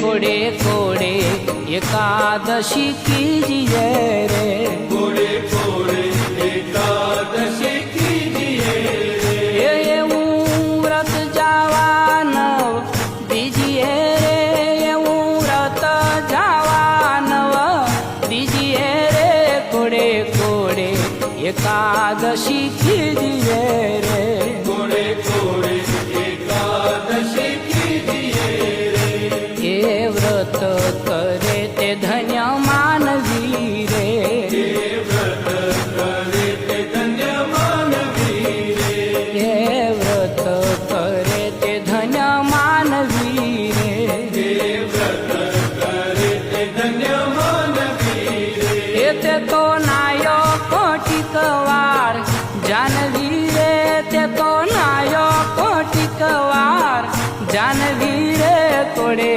कोड़े कोड़े एकादशी कीजिए रे, कोड़े कोड़े एकादशी कीजिए रे, એવું વ્રત જવાનવ દીજીએ રે, એવું વ્રત જવાનવ દીજીએ રે, કોડે કોડે એકાદશી કીજીએ રે, कोड़े कोड़े एकादशी कीजिए रे, એ વ્રત કરે તે ધન્ય માનવી રે, ये व्रत करे ते धन्य मानवी रे, એ વ્રત કરે તે ધન્ય માનવી રે, ये व्रत करे ते धन्य मानवी रे, એ તે તો નાયો કોટિક વાર જાનવી રે, તે તો નાયો કોટિક વાર જાનવી રે, કોડે